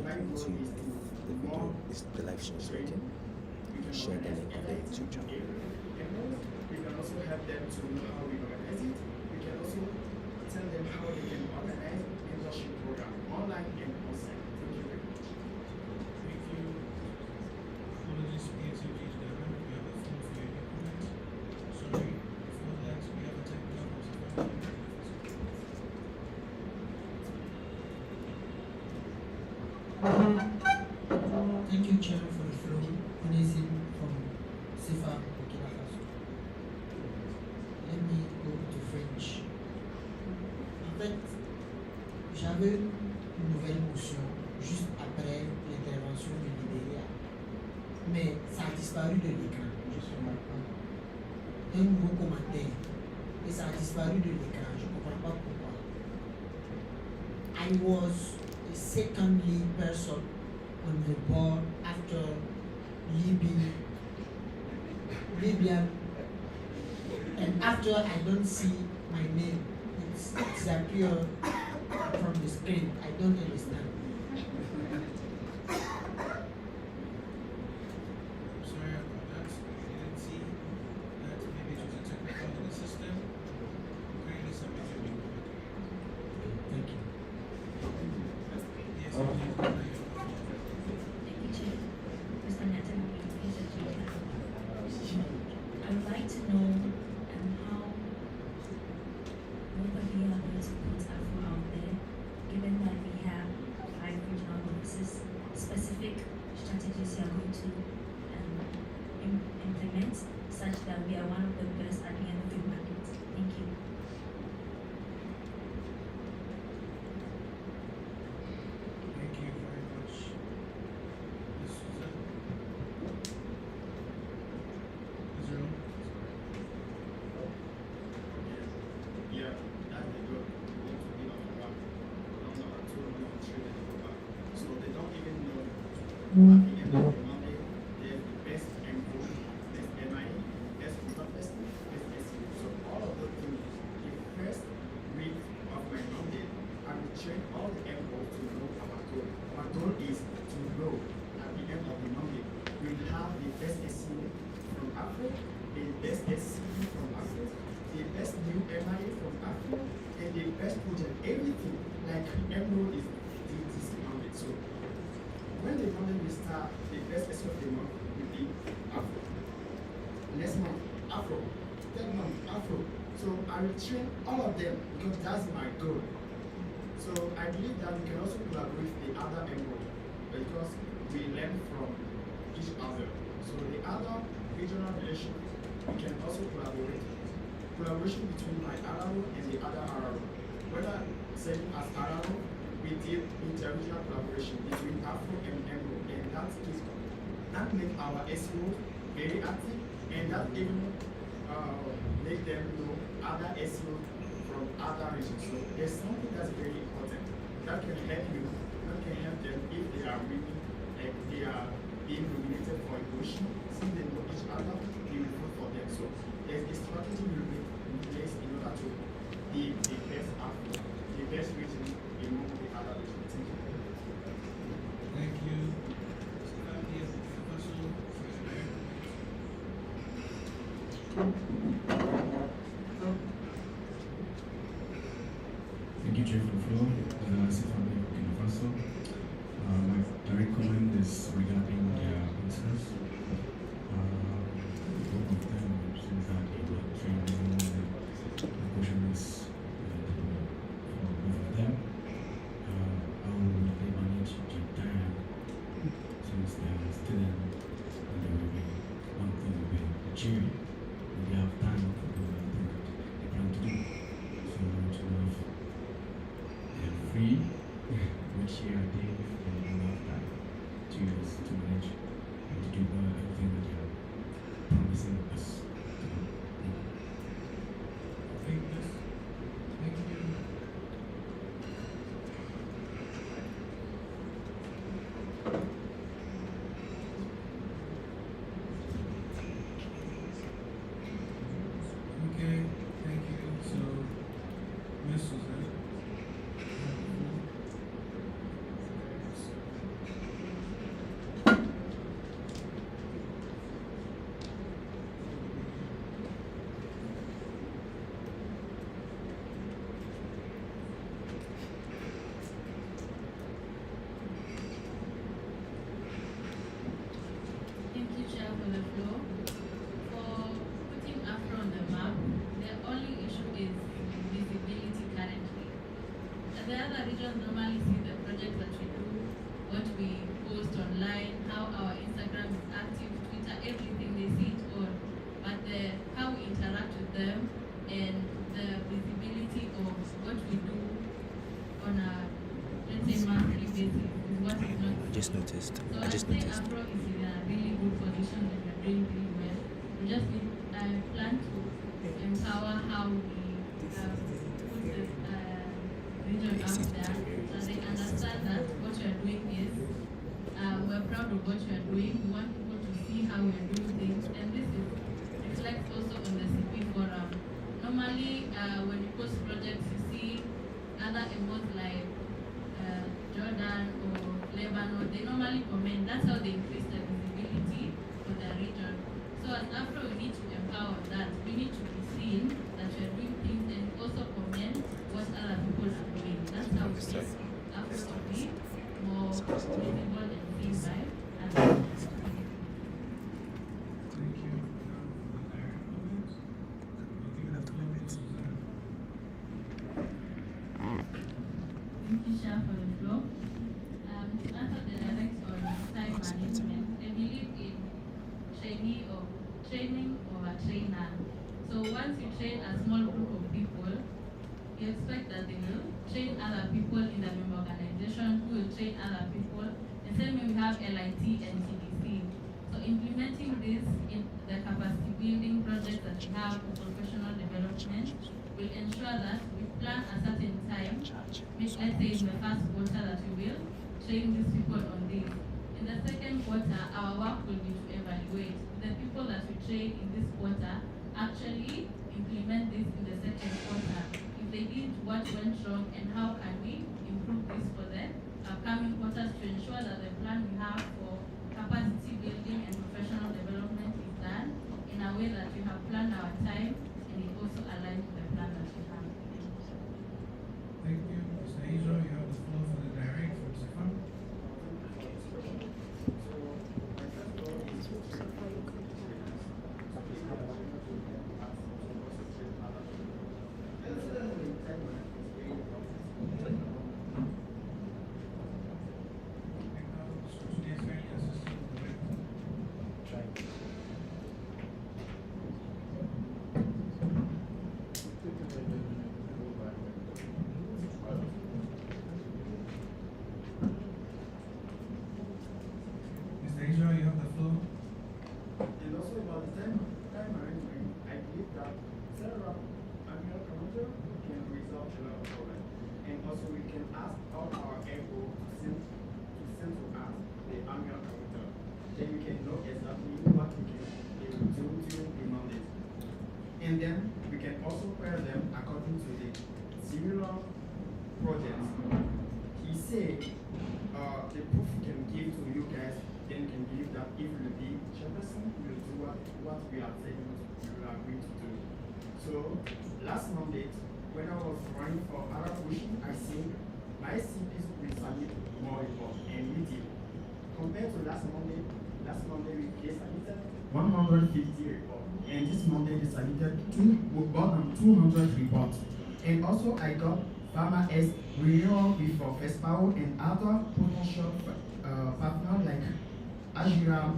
into the video, the live stream is working, share the link of the YouTube channel. We can also help them to know how we organize it. We can also tell them how they can organize mentorship program online and offsite. Thank you very much. Thank you. Apologies for the activities that we have a phone for your documents. Sorry, before that, we have a technical observation. Thank you, Chair, for the floor. Onesim from CFA Burkina Faso. Let me go to French. En fait, j'avais une nouvelle motion juste après l'intervention du libéral, mais ça a disparu de l'écran. Un nouveau commentaire et ça a disparu de l'écran. Je ne comprends pas pourquoi. I was a secondly person on the board after Libyan, and after I don't see my name, it's appear from the screen. I don't understand. Sorry about that. I didn't see that. Maybe it was a technical in the system. Currently submitted being covered. Thank you. Yes, please. Thank you, Chair. Mr. Nathan, I would like to know how both of you are going to put AfRO out there, given that we have 5 regional offices, specific strategies you are going to implement such that we are one of the best at the end of the market. Thank you. Thank you very much. Ms. Susan. Israel. Yeah, that's the goal. We want to be number 1, number 2, number 3, and number 5. So they don't even know at the end of the Monday, they're the best MO, best MI, best best SEO. So all of those things, the first week of my Monday, I will train all the MO to know our goal. Our goal is to know at the end of the Monday, we'll have the best SEO from AfRO, the best SEO from AfRO, the best new MIA from AfRO, and the best project. Everything like MO is on it. So when the Monday will start, the best SEO of the month will be AfRO. Next month, AfRO. Third month, AfRO. So I will train all of them because that's my goal. So I believe that we can also collaborate with the other MO because we learn from each other. So the other regional relations, we can also collaborate. Collaboration between my RRO and the other RRO. Whether serving as RRO, we did inter-regional collaboration between AfRO and MO, and that make our SEO very active, and that even make them know other SEO from other regions. So there's something that's very important that can help you, that can help them if they are really like they are being nominated for a position, since they know each other, they will vote for them. So there's a strategy we will make in place in order to be the best AfRO, the best region among the other regions. Thank you. Yes, Council. Thank you, Chair, for the floor. CFA Burkina Faso. My direct comment is regarding their answers. Both of them says that they were training the question is for both of them. How will they manage their time since they are students and they will be one thing will be achieving. They have time for doing one thing that they plan to do. So I want to know if they are free, which year they have time to manage and to do everything that they are promising us to do. Thank you. Thank you. Okay, thank you. So, Ms. Suzanne. for the floor. For putting Afro on the map, the only issue is visibility currently. The other regions normally see the project that we do, what we post online, how our Instagram is active, Twitter, everything, they see it all. But how we interact with them and the visibility of what we do on a, let's say, monthly basis is what is not. I just noticed. So I I'd just say noticed. AfRO is in a really good position and we're doing really well. We just need, I plan to empower how we put the region out there so they understand that what we are doing is, we're proud of what we are doing. We want people to see how we are doing things, and this is reflects also on the CP forum. Normally, when you post projects, you see other emotes like Jordan or Lebanon, they normally comment. That's how they increase the visibility for their region. So as AfRO, we need to empower that. We need to be seen that we are doing things and also comment what other people are doing. That's how we make AfRO to be more visible and seen by others. Thank you. Now, are there comments? I'll give the floor to Suzanne. Thank you, Shah, for the floor. To answer the direct on time management, I believe in training or a trainer. So once you train a small group of people, you expect that they will train other people in the member organization who will train other people. The same way we have LIT and TDC. So implementing this in the capacity building projects that we have for professional development will ensure that we plan a certain time, let's say in the first quarter that we will train these people on this. In the second quarter, our work will be to evaluate the people that we train in this quarter actually implement this in the second quarter. If they did, what went wrong and how can we improve this for the upcoming quarters to ensure that the plan we have for capacity building and professional development is done in a way that we have planned our time and it also aligns with the plan that we have. Thank you. Mr. Israel, you have the floor for the direct from Safam. Students very assistant director. Mr. Israel, you have the floor. And also about the time arrangement, I believe that several annual calendar can resolve a lot of problems. And also we can ask all our AFRO to send to us the annual calendar. Then we can know exactly what we can do during the Monday. And then we can also pair them according to the similar projects. He said the proof he can give to you guys, then can believe that if you be chairperson, you will do what we are saying you are going to do. So last Monday, when I was running for Arab pushing, I said my CPs will submit more reports, and we did. Compared to last Monday they submitted 150 reports, and this Monday they submitted more than 200 reports. And also I got Pharma S renewal before FESPAO and other potential partners like Agira,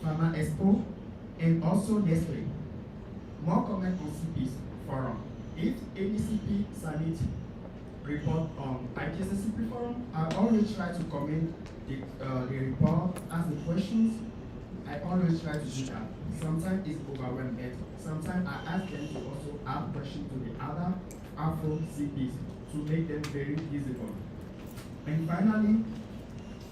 Pharma Expo, and also Nestle. More comment on CP's forum. If any CP submit report on IPSF CP forum, I always try to comment the report, ask the questions. I always try to do that. Sometimes it's overwhelmed, but sometimes I ask them to also ask questions to the other AfRO CPs to make them very visible. And finally,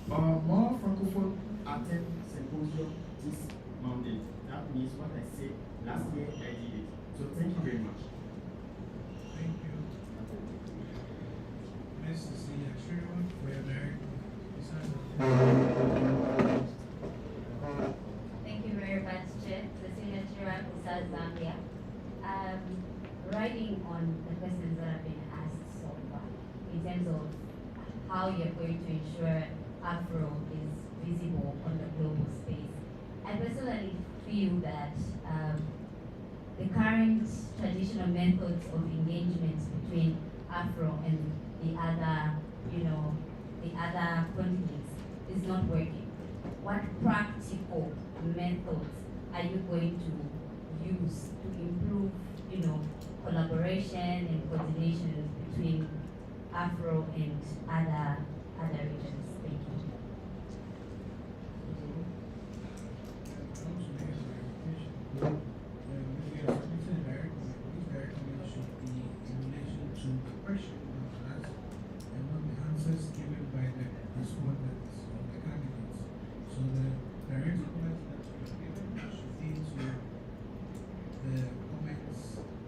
more Francophone attend symposium this Monday. That means what I said last year I did it. So thank you very much. Thank you. Ms. Cecilia Shriwan, we are married. Thank you very much, Chair. Cecilia Chirag, South Zambia. Riding on the questions that have been asked so far, in terms of how you're going to ensure AfRO is visible on the global space, I personally feel that the current traditional methods of engagement between Afro and the other, the other continents is not working. What practical methods are you going to use to improve, collaboration and coordination between Afro and other regions? Thank you. Given by the respondents or the candidates. So the direct comments that you have given should be to the comments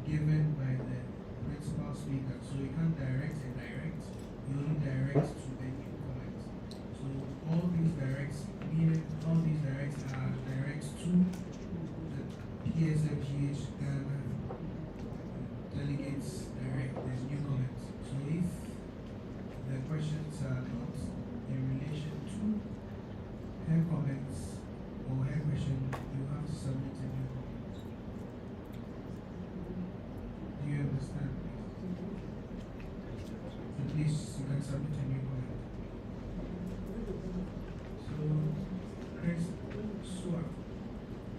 given by the principal speaker. So you can't direct and direct, you only direct to the new comments. So all these directs, meaning all these directs are directs to the PSFGH Ghana delegates direct, there's new comments. So if the questions are not in relation to her comments or her question, you have to submit a new comment. Do you understand? So please, you can submit a new comment. So, Chris Swap,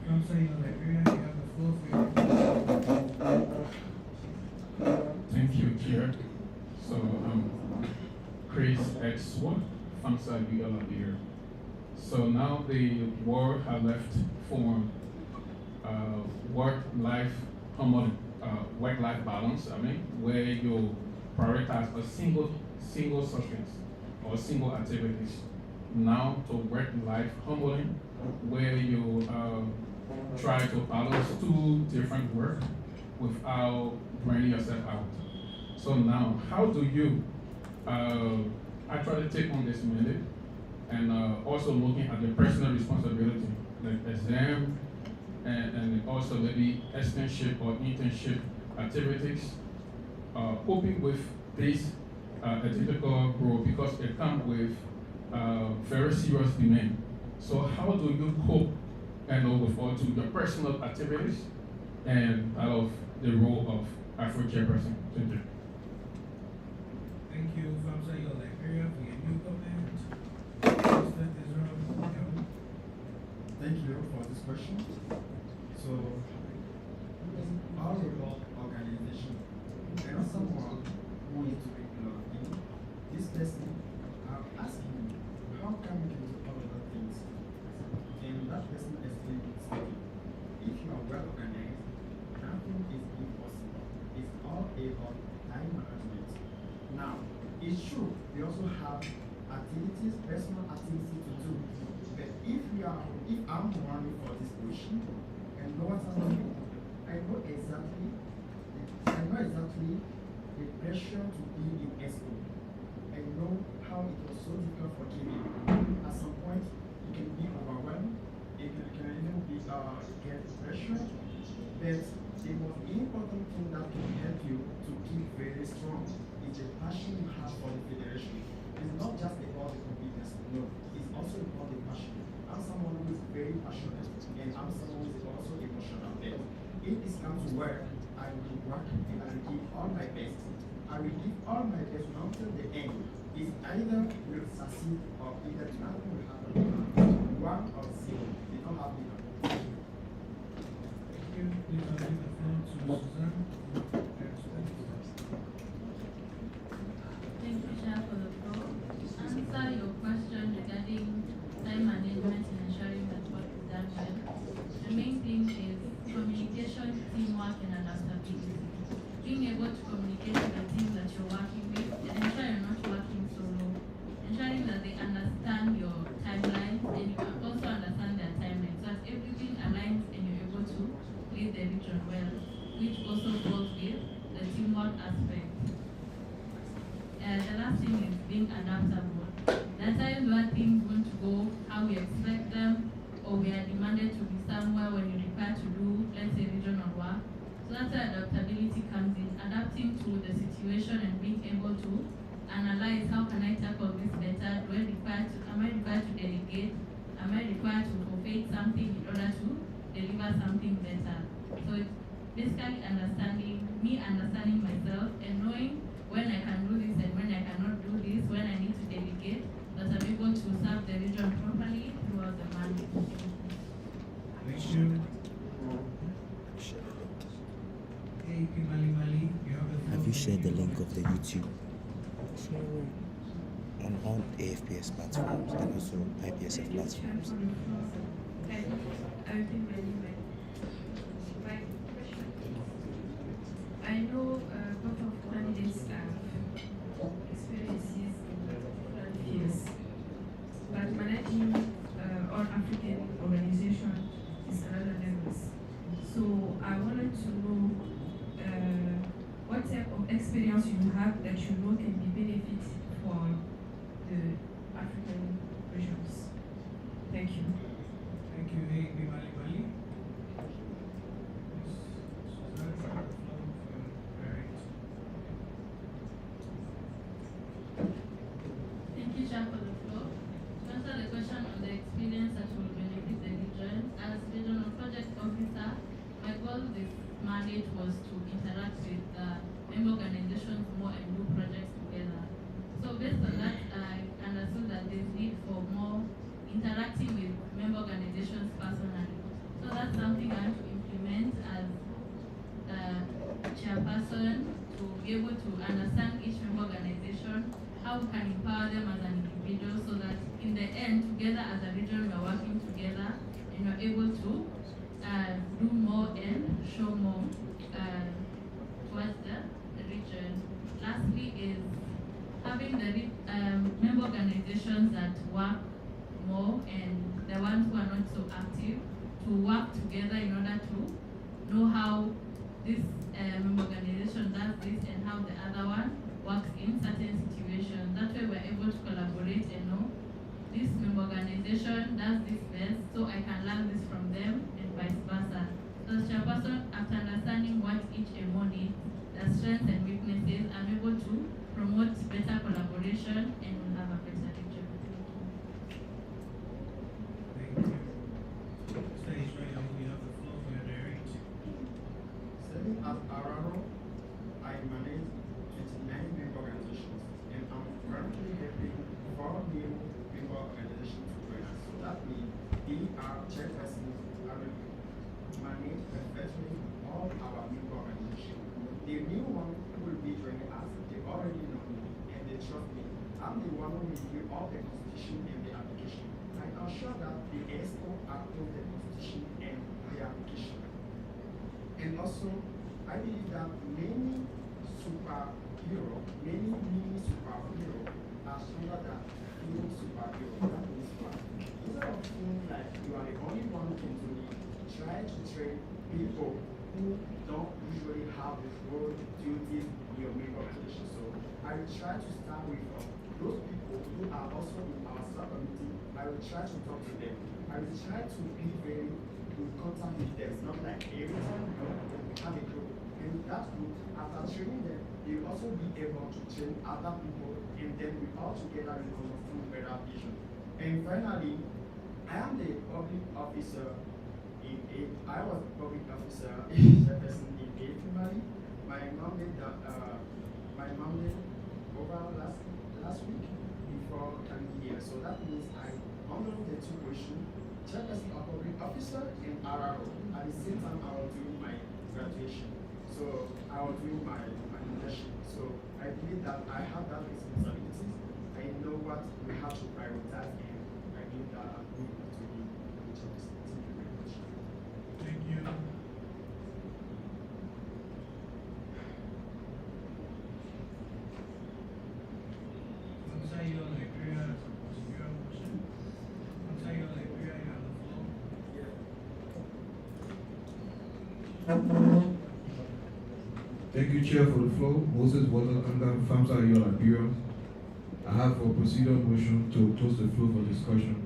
Council in Liberia, you have the floor for your Thank you, Chair. So, Chris X. Swap, FAMSA Liberia. So now the world has left for work-life harmony, work-life balance. Where you prioritize a single substance or single activities. Now to work-life harmony, where you try to balance two different work without burning yourself out. So now, how do you I try to take on this mandate and also looking at the personal responsibility, like exam and also maybe externship or internship activities, coping with this a difficult role because it comes with very serious demand. So how do you cope and with all to your personal activities and out of the role of Afro chairperson? Thank you. Thank you, Famsa Liberia, for your new comment. Mr. Israel. Thank you for this question. So, our role organization, there is someone who needs to be plugged in. This person, I'm asking him, how can we do all of the things? And that person explained it speaking. If you are well organized, nothing is impossible. It's all about time management. Now, it's true, we also have activities, personal activities to do. But if I'm running for this position and know what I'm doing, I know exactly the pressure to be in SO. I know how it was so difficult for Kevin. At some point, it can be overwhelmed, it can even be get pressure. But the most important thing that can help you to keep very strong is the passion you have for the federation. It's not just about the competence, no, it's also about the passion. I'm someone who is very passionate, and I'm someone who is also emotional. And if it's come to work, I will work and I will give all my best. I will give all my best until the end. It's either will succeed or either nothing will happen. One or zero. They don't have the Thank you. Please I'll give the floor to Suzanne. Thank you, Chair, for the floor. To answer your question regarding time management and ensuring that work is done well, the main thing is communication, teamwork, and adaptability. Being able to communicate with the team that you're working with and ensure you're not working solo. Ensuring that they understand your timeline and you can also understand their timeline so that everything aligns and you're able to lead the region well, which also goes with the teamwork aspect. The last thing is being adaptable. There are times where things won't go how we expect them, or we are demanded to be somewhere when you're required to do, let's say, regional work. So that's where adaptability comes in, adapting to the situation and being able to analyze how can I tackle this better, am I required to delegate, am I required to forfeit something in order to deliver something better? So it's basically understanding myself and knowing when I can do this and when I cannot do this, when I need to delegate, that I'm able to serve the region properly throughout the mandate. Thank you. Share the link. Hey, Kimali Mali, you have the floor. Have you for shared the review. link of the YouTube on all AFPS platforms and also IPSF platforms? I know both of candidates have experiences in different fields, but managing all African organizations is another level. So I wanted to know what type of experience you have that you know can be benefit for the African regions. Thank you. Thank you. Hey, Kimali Mali. Miss Suzanne, you have the floor for direct. Thank you, Chair, for the floor. To answer the question on the experience that will benefit the region, as regional project officer, my goal this mandate was to interact with member organizations more and do projects together. So based on that, I understood that there's need for more interacting with member organizations personally. So that's something I want to implement as chairperson, to be able to understand each member organization, how we can empower them as an individual, so that in the end, together as a region, we are working together and we're able to do more and show more towards the region. Lastly is having the member organizations that work more and the ones who are not so active to work together in order to know how this member organization does this and how the other one works in certain situations. That way we're able to collaborate and know this member organization does this best, so I can learn this from them and vice versa. So as chairperson, after understanding what each MO needs, their strengths and weaknesses, I'm able to promote better collaboration and we'll have a better region. Thank you. Mr. Israel, you have the floor for your direct. Serving as AfRO, I manage 29 member organizations, and I'm currently helping 4 new member organizations to join us. So that means we are chairpersons and manage professionally all our member organizations. The new one who will be joining us, they already know me and they trust me. I'm the one who review all the constitution and the application. I ensure that the ESCO approve the constitution and the application. And also, I believe that many mini superhero are stronger than few superhero. That means what? Instead of feeling like you are the only one who can do it, try to train people who don't usually have this role duties in your member organization. So I will try to start with those people who are also in our sub-committee. I will try to talk to them. I will try to be very good contact with them. It's not like every time we have a group. And that group, after training them, they will also be able to train other people, and then we all together will understand better vision. And finally, I am the public officer I was a public officer chairperson in Mali. My mandate over last week before coming here. So that means I honor the 2 positions, chairperson of public officer and AfRO. At the same time, I was doing my graduation. So I was doing my internship. So I believe that I have that responsibilities. I know what we have to prioritize, and I believe that I'm going to be the choice. Thank you very much. Thank you. Onsayo Liberia, your motion. Onsayo Liberia, you have the floor. Thank you, Chair, for the floor. Moses Water under Famsa Yola Bureau. I have a procedural motion to close the floor for discussion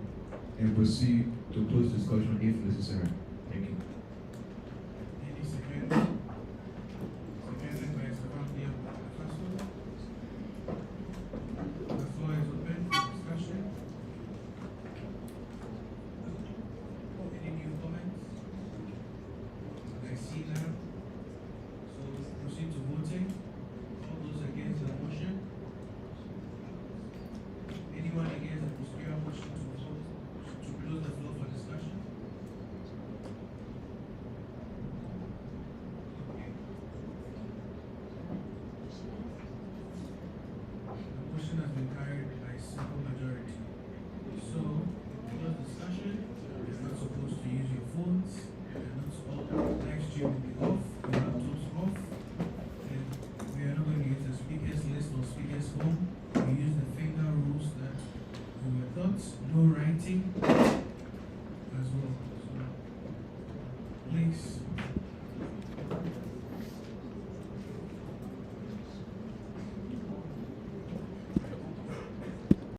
and proceed to close discussion if necessary. Thank you. Any second? Seconded by Savannah Faso. The floor is open for discussion. simple majority. So, because discussion, you're not supposed to use your phones, you're not all live stream will be off, your laptops off, and we are not going to use the speakers list or speakers phone. We use the finger rules that we were taught, no writing as well. So, please